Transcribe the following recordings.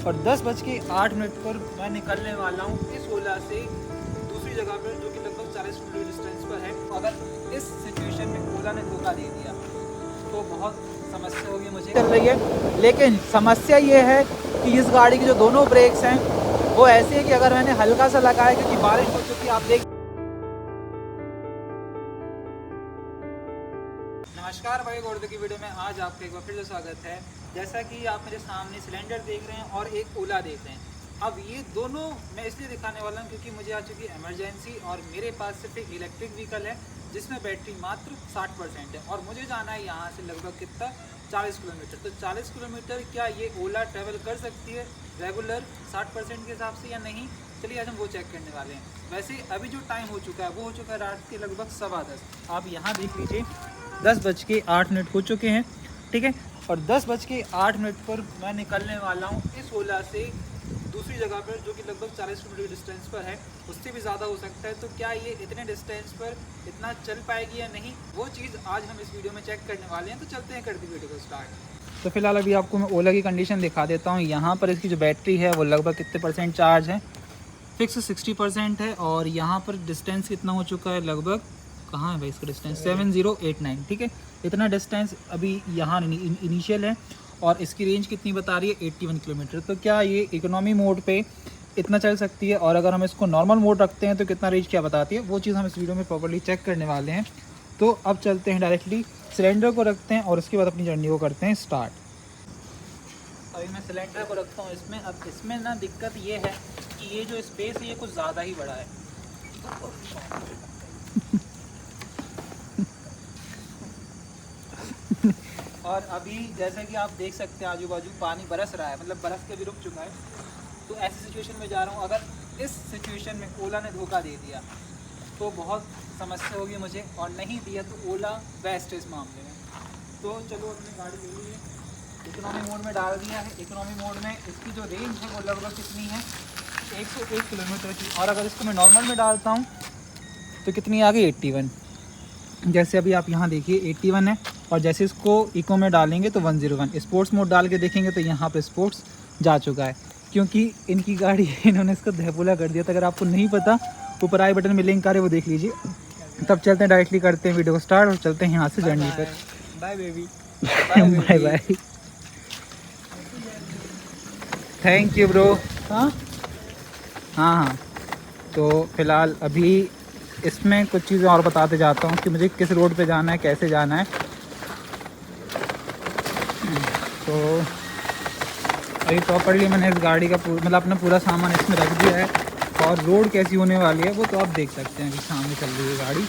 और 10:08 पर मैं निकलने वाला हूँ इस ओला से दूसरी जगह पर, जो कि लगभग 40 किलोमीटर डिस्टेंस पर है। अगर इस सिचुएशन में ओला ने धोखा दे दिया तो बहुत समस्या होगी मुझे चल रही है। लेकिन समस्या ये है कि इस गाड़ी के जो दोनों ब्रेक्स हैं वो ऐसे हैं कि अगर मैंने हल्का सा लगाया, क्योंकि बारिश हो चुकी है, आप देख। नमस्कार भाई, गोल्ड की वीडियो में आज आपका एक बार फिर से स्वागत है। जैसा कि आप मेरे सामने सिलेंडर देख रहे हैं और एक ओला देख रहे हैं। अब ये दोनों मैं इसलिए दिखाने वाला हूँ क्योंकि मुझे आ चुकी है इमरजेंसी और मेरे पास सिर्फ एक इलेक्ट्रिक व्हीकल है जिसमें बैटरी मात्र 60% है और मुझे जाना है यहाँ से लगभग कितना 40 किलोमीटर। तो 40 किलोमीटर क्या ये ओला ट्रैवल कर सकती है रेगुलर 60% के हिसाब से या नहीं? चलिए आज हम वो चेक करने वाले हैं। वैसे अभी जो टाइम हो चुका है वो हो चुका है रात के लगभग 10:15। आप यहाँ देख लीजिए 10:08 हो चुके हैं, ठीक है। और 10:08 पर मैं निकलने वाला हूँ इस ओला से दूसरी जगह पर, जो कि लगभग 40 किलोमीटर डिस्टेंस पर है, उससे भी ज़्यादा हो सकता है। तो क्या ये इतने डिस्टेंस पर इतना चल पाएगी या नहीं, वो चीज़ आज हम इस वीडियो में चेक करने वाले हैं। तो चलते हैं, करते वीडियो को स्टार्ट। तो फिलहाल अभी आपको मैं ओला की कंडीशन दिखा देता हूँ। यहाँ पर इसकी जो बैटरी है वो लगभग कितने परसेंट चार्ज है, फिक्स 60% है। और यहाँ पर डिस्टेंस कितना हो चुका है, लगभग कहाँ है भाई इसका डिस्टेंस, 7089, ठीक है। इतना डिस्टेंस अभी यहाँ इनिशियल है और इसकी रेंज कितनी बता रही है, 81 किलोमीटर। तो क्या ये इकोनॉमी मोड पे इतना चल सकती है, और अगर हम इसको नॉर्मल मोड रखते हैं तो कितना रेंज क्या बताती है, वो चीज़ हम इस वीडियो में प्रॉपर्ली चेक करने वाले हैं। तो अब चलते हैं, डायरेक्टली सिलेंडर को रखते हैं और उसके बाद अपनी जर्नी को करते हैं स्टार्ट। अभी मैं सिलेंडर को रखता हूँ इसमें। अब इसमें ना दिक्कत ये है कि ये जो स्पेस है ये कुछ ज़्यादा ही बड़ा है। और अभी जैसे कि आप देख सकते हैं आजू बाजू पानी बरस रहा है, मतलब बरस के भी रुक चुका है। तो ऐसी सिचुएशन में जा रहा हूँ। अगर इस सिचुएशन में ओला ने धोखा दे दिया तो बहुत समस्या होगी मुझे, और नहीं दिया तो ओला बेस्ट है इस मामले में। तो चलो अपनी गाड़ी ले ली है, इकोनॉमी मोड में डाल दिया है। इकोनॉमी मोड में इसकी जो रेंज है वो लगभग कितनी है, 101 किलोमीटर की। और अगर इसको मैं नॉर्मल में डालता हूँ तो कितनी आ गई, 81। जैसे अभी आप यहाँ देखिए 81 है, और जैसे इसको इको में डालेंगे तो 101। स्पोर्ट्स मोड डाल के देखेंगे तो यहाँ पे स्पोर्ट्स जा चुका है, क्योंकि इनकी गाड़ी इन्होंने इसको धैपुला कर दिया था। अगर आपको नहीं पता, ऊपर आई बटन में लिंक आ रहा है, वो देख लीजिए। तब चलते हैं, डायरेक्टली करते हैं वीडियो को स्टार्ट और चलते हैं यहाँ से जर्नी पर। Bye baby, bye bye, thank you bro. हाँ हाँ, तो फिलहाल अभी इसमें कुछ चीज़ें और बताते जाता हूँ कि मुझे किस रोड पे जाना है, कैसे जाना है। तो अभी प्रॉपर्ली मैंने इस गाड़ी का मतलब अपना पूरा सामान इसमें रख दिया है, और रोड कैसी होने वाली है वो तो आप देख सकते हैं कि सामने चल रही है गाड़ी,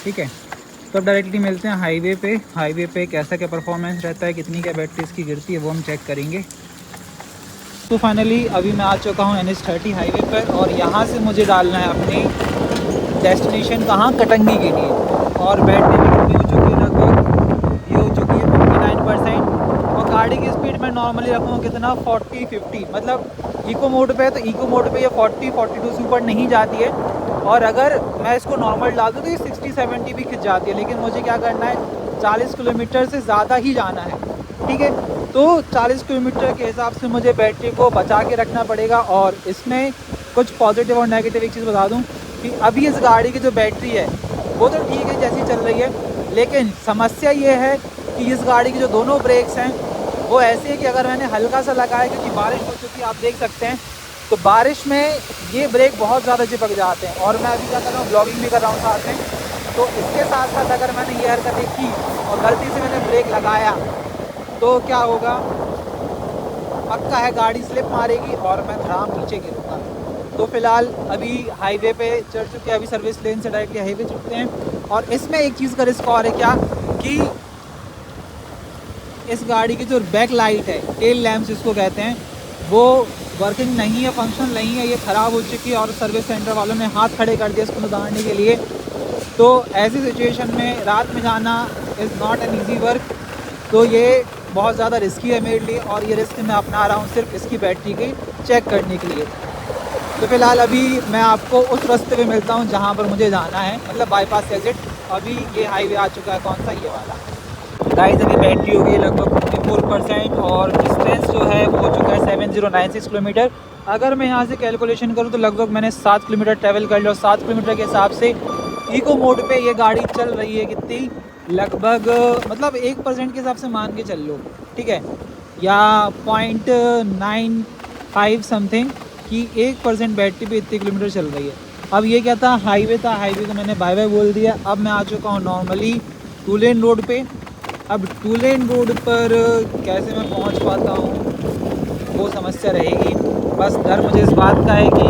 ठीक है। तो अब डायरेक्टली मिलते हैं हाईवे पे। हाईवे पे कैसा क्या परफॉर्मेंस रहता है, कितनी क्या बैटरी इसकी गिरती है, वो हम चेक करेंगे। तो फाइनली अभी मैं आ चुका हूँ NH30 हाईवे पर, और यहाँ से मुझे डालना है अपनी डेस्टिनेशन कहाँ, कटंगी के लिए। और बैटरी भी कितनी हो चुकी है, लगभग ये हो चुकी है 59%। और गाड़ी की स्पीड मैं नॉर्मली रखूँगा कितना, 40-50। मतलब इको मोड पे है तो इको मोड पे ये 40-42 से ऊपर नहीं जाती है। और अगर मैं इसको नॉर्मल डाल दूँ तो ये 60-70 भी खिंच जाती है। लेकिन मुझे क्या करना है, 40 किलोमीटर से ज़्यादा ही जाना है, ठीक है। तो 40 किलोमीटर के हिसाब से मुझे बैटरी को बचा के रखना पड़ेगा। और इसमें कुछ पॉजिटिव और नेगेटिव एक चीज़ बता दूं कि अभी इस गाड़ी की जो बैटरी है वो तो ठीक है जैसी चल रही है, लेकिन समस्या ये है कि इस गाड़ी के जो दोनों ब्रेक्स हैं वो ऐसे हैं कि अगर मैंने हल्का सा लगाया, क्योंकि बारिश हो चुकी है आप देख सकते हैं, तो बारिश में ये ब्रेक बहुत ज़्यादा चिपक जाते हैं। और मैं अभी क्या कर रहा हूँ, ब्लॉगिंग भी कर रहा हूँ साथ में, तो इसके साथ साथ अगर मैंने ये हरकतें की और गलती से मैंने ब्रेक लगाया तो क्या होगा, पक्का है गाड़ी स्लिप मारेगी और मैं धड़ाम नीचे गिरूँगा। तो फिलहाल अभी हाईवे पे चढ़ चुके हैं, अभी सर्विस लेन से डायरेक्टली हाईवे चढ़ते हैं। और इसमें एक चीज़ का रिस्क और है क्या, कि इस गाड़ी की जो बैक लाइट है, टेल लैम्प जिसको कहते हैं, वो वर्किंग नहीं है, फंक्शन नहीं है, ये ख़राब हो चुकी है। और सर्विस सेंटर वालों ने हाथ खड़े कर दिया इसको सुधारने के लिए। तो ऐसी सिचुएशन में रात में जाना is not an easy work. तो ये बहुत ज़्यादा रिस्की है मेरे लिए, और ये रिस्क मैं अपना रहा हूँ सिर्फ इसकी बैटरी की चेक करने के लिए। तो फिलहाल अभी मैं आपको उस रास्ते पे मिलता हूँ जहाँ पर मुझे जाना है, मतलब बाईपास एग्जिट। अभी ये हाईवे आ चुका है, कौन सा, ये वाला। गाइस अभी बैटरी हो गई लगभग 54% और डिस्टेंस जो है वो हो चुका है 7096 किलोमीटर। अगर मैं यहाँ से कैलकुलेशन करूँ तो लगभग मैंने 7 किलोमीटर ट्रैवल कर लिया और 7 किलोमीटर के हिसाब से इको मोड पे ये गाड़ी चल रही है कितनी, लगभग मतलब 1% के हिसाब से मान के चल लो, ठीक है, या 0.95 समथिंग कि 1% बैटरी पे इतने किलोमीटर चल रही है। अब ये क्या था, हाईवे था, हाईवे को मैंने बाय बाय बोल दिया। अब मैं आ चुका हूँ नॉर्मली 2 लेन रोड पे। अब 2 लेन रोड पर कैसे मैं पहुँच पाता हूँ वो समस्या रहेगी। बस डर मुझे इस बात का है कि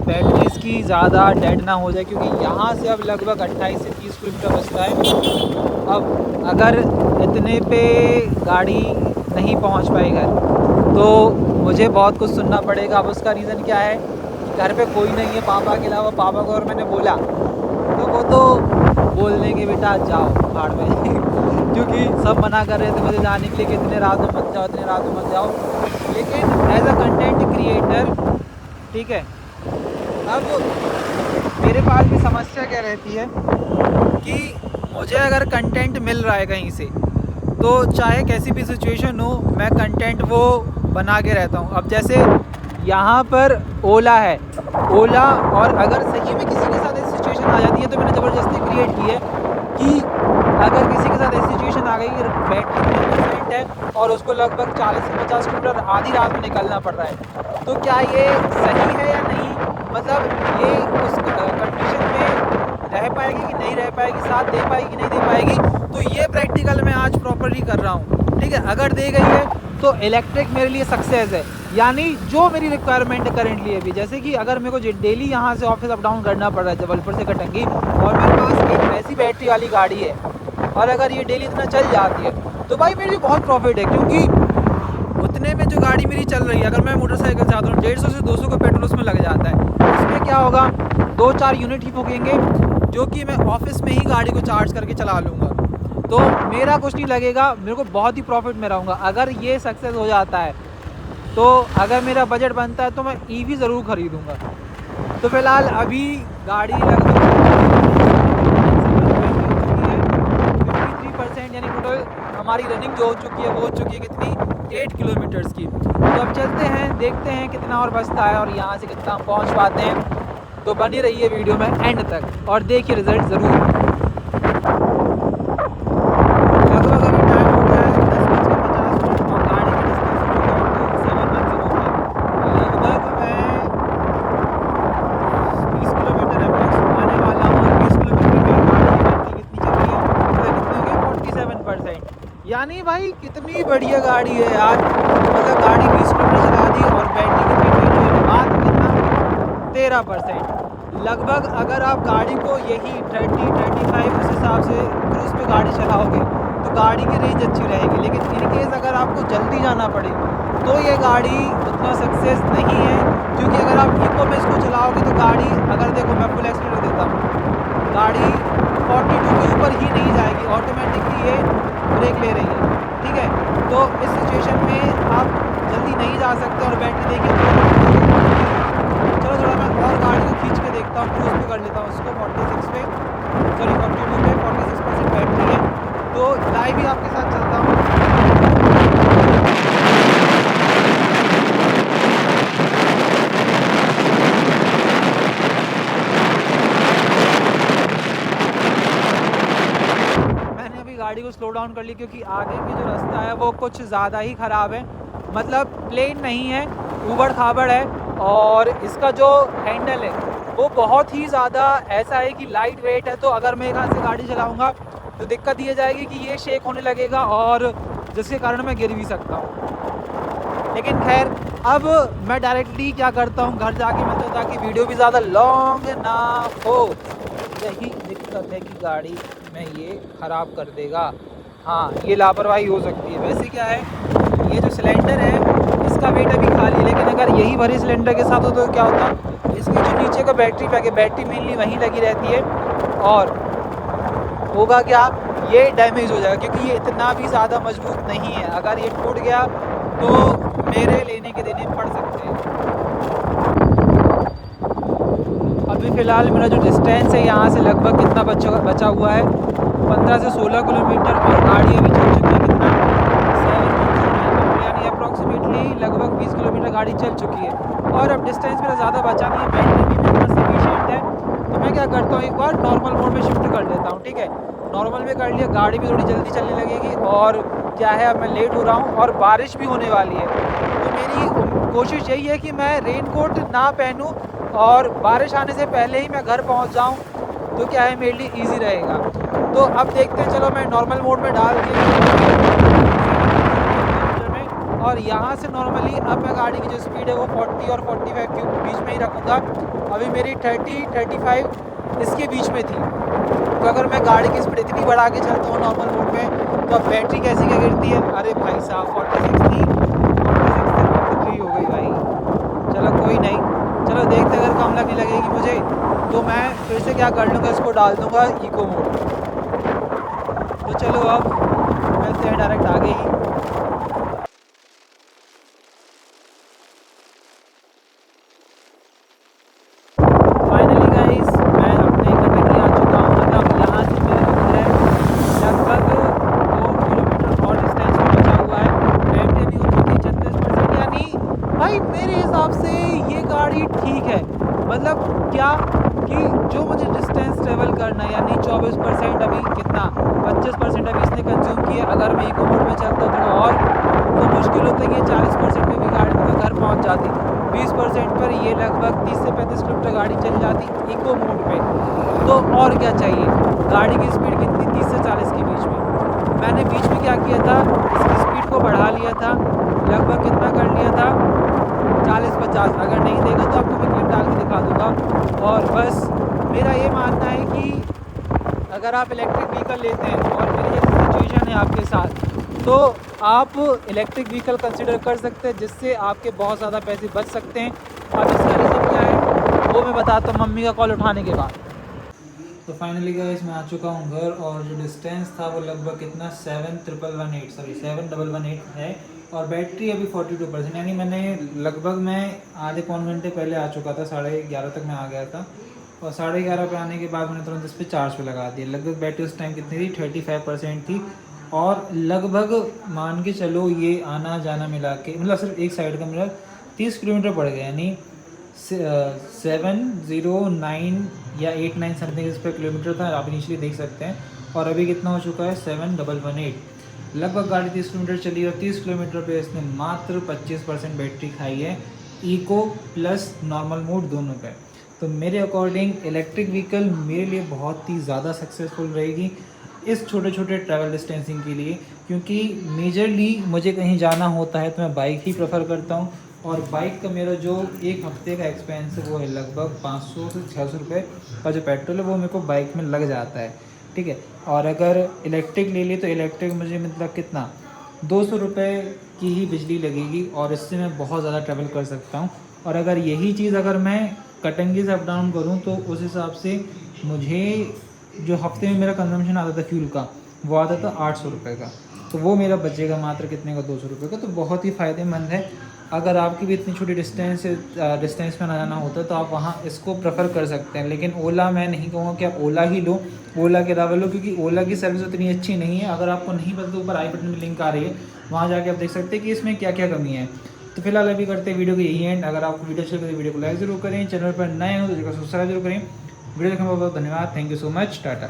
बैटरी इसकी ज़्यादा डेड ना हो जाए, क्योंकि यहाँ से अब लगभग 28 से 30 किलोमीटर बचता है। अब अगर इतने पे गाड़ी नहीं पहुँच पाई घर तो मुझे बहुत कुछ सुनना पड़ेगा। अब उसका रीज़न क्या है, घर पे कोई नहीं है पापा के अलावा। पापा को और मैंने बोला तो वो तो बोल देंगे बेटा जाओ पहाड़ में क्योंकि सब मना कर रहे थे मुझे जाने के लिए कि इतने रात में मत जाओ, इतने रात में मत जाओ। लेकिन एज अ कंटेंट क्रिएटर, ठीक है, अब मेरे पास भी समस्या क्या रहती है कि मुझे अगर कंटेंट मिल रहा है कहीं से तो चाहे कैसी भी सिचुएशन हो मैं कंटेंट वो बना के रहता हूँ। अब जैसे यहाँ पर ओला है, ओला, और अगर सही में किसी के साथ ऐसी सिचुएशन आ जाती है तो मैंने ज़बरदस्ती क्रिएट की है कि अगर किसी के साथ ऐसी सिचुएशन आ गई कि बैटरी 10% है और उसको लगभग 40 से 50 किलोमीटर आधी रात में निकलना पड़ रहा है, तो क्या ये सही है या नहीं, मतलब ये उस कंडीशन में रह पाएगी कि नहीं रह पाएगी, साथ दे पाएगी कि नहीं दे पाएगी। तो ये प्रैक्टिकल मैं आज प्रॉपरली कर रहा हूँ, ठीक है। अगर दे गई है तो इलेक्ट्रिक मेरे लिए सक्सेस है, यानी जो मेरी रिक्वायरमेंट है करेंटली अभी। जैसे कि अगर मेरे को डेली यहाँ से ऑफिस अप डाउन करना पड़ रहा है जबलपुर से कटंगी और मेरे पास एक ऐसी बैटरी वाली गाड़ी है और अगर ये डेली इतना चल जाती है तो भाई मेरे लिए बहुत प्रॉफिट है, क्योंकि उतने में जो गाड़ी मेरी चल रही है, अगर मैं मोटरसाइकिल से आता हूँ 150 से 200 का पेट्रोल उसमें लग जाता है। इसमें क्या होगा, 2-4 यूनिट ही फूकेंगे जो कि मैं ऑफिस में ही गाड़ी को चार्ज करके चला लूँगा, तो मेरा कुछ नहीं लगेगा, मेरे को बहुत ही प्रॉफिट में रहूँगा। अगर ये सक्सेस हो जाता है तो अगर मेरा बजट बनता है तो मैं ईवी ज़रूर ख़रीदूँगा। तो फ़िलहाल अभी गाड़ी लगभग 53% यानी टोटल हमारी रनिंग जो हो चुकी है वो हो चुकी है कितनी, 8 किलोमीटर्स की। तो अब चलते हैं, देखते हैं कितना और बचता है और यहाँ से कितना पहुँच पाते हैं। तो बनी रहिए वीडियो में एंड तक और देखिए रिज़ल्ट ज़रूर। यानी भाई कितनी बढ़िया गाड़ी है यार, मतलब गाड़ी 20 किलोमीटर चला दी और बैटरी कितनी बैटरी है, बात कितना 13%। लगभग अगर आप गाड़ी को यही 30-35 उस हिसाब से क्रूज़ पे गाड़ी चलाओगे तो गाड़ी की रेंज अच्छी रहेगी। लेकिन इन केस अगर आपको जल्दी जाना पड़े तो ये गाड़ी उतना सक्सेस नहीं है, क्योंकि अगर आप इको में इसको चलाओगे तो गाड़ी, अगर देखो मैं फुल एक्सीलरेटर देता हूँ, गाड़ी 42 के ऊपर ही नहीं जाएगी, ऑटोमेटिकली ये ब्रेक ले रही है, ठीक है। तो इस सिचुएशन में आप जल्दी नहीं जा सकते और बैटरी देखिए। चलो थोड़ा मैं और गाड़ी को खींच के देखता हूँ, क्रूज़ पे कर लेता हूँ उसको 46 पे, सॉरी 42 पे 46% बैटरी है। तो लाइव ही आपके साथ चलता हूँ। गाड़ी को स्लो डाउन कर ली क्योंकि आगे की जो रास्ता है वो कुछ ज़्यादा ही ख़राब है, मतलब प्लेन नहीं है, ऊबड़ खाबड़ है और इसका जो हैंडल है वो बहुत ही ज़्यादा ऐसा है कि लाइट वेट है। तो अगर मैं यहाँ से गाड़ी चलाऊँगा तो दिक्कत ये जाएगी कि ये शेक होने लगेगा और जिसके कारण मैं गिर भी सकता हूँ। लेकिन खैर अब मैं डायरेक्टली क्या करता हूँ, घर जाके मतलब ताकि वीडियो भी ज़्यादा लॉन्ग ना हो, यही दिक्कत है कि गाड़ी में ये ख़राब कर देगा। हाँ, ये लापरवाही हो सकती है। वैसे क्या है, ये जो सिलेंडर है इसका वेट अभी खाली है, लेकिन अगर यही भरे सिलेंडर के साथ हो तो क्या होता, इसकी जो नीचे का बैटरी पैक है, बैटरी मेनली वहीं लगी रहती है और होगा क्या, ये डैमेज हो जाएगा क्योंकि ये इतना भी ज़्यादा मजबूत नहीं है। अगर ये टूट गया तो मेरे लेने के देने पड़ सकते हैं। अभी फ़िलहाल मेरा जो डिस्टेंस है यहाँ से लगभग कितना बचा हुआ है, 15 से 16 किलोमीटर और गाड़ी अभी चल चुकी है कितना 7 यानी अप्रॉक्सीमेटली लगभग 20 किलोमीटर गाड़ी चल चुकी है। और अब डिस्टेंस मेरा ज़्यादा बचा नहीं है, बैटरी भी मेरे पास सफिशिएंट है, तो मैं क्या करता हूँ एक बार नॉर्मल मोड में शिफ्ट कर लेता हूँ। ठीक है, नॉर्मल में कर लिया, गाड़ी भी थोड़ी जल्दी चलने लगेगी। और क्या है, अब मैं लेट हो रहा हूँ और बारिश भी होने वाली है, तो मेरी कोशिश यही है कि मैं रेनकोट ना पहनूँ और बारिश आने से पहले ही मैं घर पहुँच जाऊँ, तो क्या है मेरे लिए ईजी रहेगा। तो अब देखते हैं, चलो मैं नॉर्मल मोड में डाल दिया और यहाँ से नॉर्मली अब मैं गाड़ी की जो स्पीड है वो 40 और 45 के बीच में ही रखूँगा। अभी मेरी 30-35 इसके बीच में थी, तो अगर मैं गाड़ी की स्पीड इतनी बढ़ा के चलता हूँ नॉर्मल मोड में, तो अब बैटरी कैसी क्या गिरती है। अरे भाई साहब 46 थी, 46 से 53 हो गई भाई। चलो कोई नहीं, चलो देखते, अगर कम लगने लगेगी मुझे तो मैं फिर से क्या कर लूँगा, इसको डाल दूँगा इको मोड। तो चलो अब चलते हैं डायरेक्ट आगे ही। मतलब क्या कि जो मुझे डिस्टेंस ट्रेवल करना है, यानी 24% अभी कितना 25% अभी इसने कंज्यूम किया। अगर मैं इको मोड में चलता थोड़ा और तो मुश्किल होता है कि 40% में भी गाड़ी तो घर पहुंच जाती, 20% पर ये लगभग 30 से 35 किलोमीटर गाड़ी चल जाती इको मोड पे। तो और क्या चाहिए, गाड़ी की स्पीड कितनी 30 से 40 के बीच में। मैंने बीच में क्या किया था, इसकी स्पीड को बढ़ा लिया था, लगभग कितना कर लिया था 40-50। अगर नहीं देगा तो आपको मैं क्लिप डाल के दिखा दूँगा। और बस मेरा ये मानना है कि अगर आप इलेक्ट्रिक व्हीकल लेते हैं और मेरी जैसी सिचुएशन है आपके साथ, तो आप इलेक्ट्रिक व्हीकल कंसिडर कर सकते हैं, जिससे आपके बहुत ज़्यादा पैसे बच सकते हैं। अब इसका रीज़न क्या है वो मैं बताता हूँ मम्मी का कॉल उठाने के बाद। तो फाइनली गाइस मैं आ चुका हूँ घर, और जो डिस्टेंस था वो लगभग कितना 7,118 है, और बैटरी अभी 42%, यानी मैंने लगभग मैं आधे पौन घंटे पहले आ चुका था, 11:30 तक मैं आ गया था, और 11:30 पे आने के बाद मैंने तुरंत इस पर चार्ज पे लगा दिया। लगभग बैटरी उस टाइम कितनी थी 35% थी, और लगभग मान के चलो ये आना जाना मिला के, मतलब सिर्फ एक साइड का मिला 30 किलोमीटर पड़ गया, यानी 709 या 89 समथिंग इस पर किलोमीटर था, आप इनिशियली देख सकते हैं। और अभी कितना हो चुका है 7118, लगभग गाड़ी 30 किलोमीटर चली, और 30 किलोमीटर पे इसने मात्र 25% बैटरी खाई है, इको प्लस नॉर्मल मोड दोनों पे। तो मेरे अकॉर्डिंग इलेक्ट्रिक व्हीकल मेरे लिए बहुत ही ज़्यादा सक्सेसफुल रहेगी इस छोटे छोटे ट्रैवल डिस्टेंसिंग के लिए, क्योंकि मेजरली मुझे कहीं जाना होता है तो मैं बाइक ही प्रेफर करता हूँ। और बाइक का मेरा जो एक हफ्ते का एक्सपेंस है वो है लगभग 500 से 600 रुपये का जो पेट्रोल है वो मेरे को बाइक में लग जाता है। ठीक है, और अगर इलेक्ट्रिक ले ली तो इलेक्ट्रिक मुझे मतलब कितना 200 रुपये की ही बिजली लगेगी, और इससे मैं बहुत ज़्यादा ट्रैवल कर सकता हूँ। और अगर यही चीज़ अगर मैं कटंगी से अप डाउन करूँ तो उस हिसाब से मुझे जो हफ्ते में मेरा कंजम्पशन आता था फ्यूल का वो आता था 800 रुपये का, तो वो मेरा बचेगा मात्र कितने का 200 रुपये का। तो बहुत ही फ़ायदेमंद है। अगर आपकी भी इतनी छोटी डिस्टेंस में ना जाना होता है तो आप वहाँ इसको प्रेफर कर सकते हैं। लेकिन ओला मैं नहीं कहूँगा कि आप ओला ही लो, ओला के अलावा लो, क्योंकि ओला की सर्विस उतनी अच्छी नहीं है। अगर आपको नहीं पता तो ऊपर आई बटन में लिंक आ रही है, वहाँ जाके आप देख सकते हैं कि इसमें क्या क्या कमी है। तो फिलहाल अभी करते हैं वीडियो को यही एंड। अगर आपको वीडियो अच्छी लगे तो वीडियो को लाइक ज़रूर करें, चैनल पर नए हो तो सब्सक्राइब जरूर करें। वीडियो देखने में बहुत धन्यवाद, thank you so much, Tata.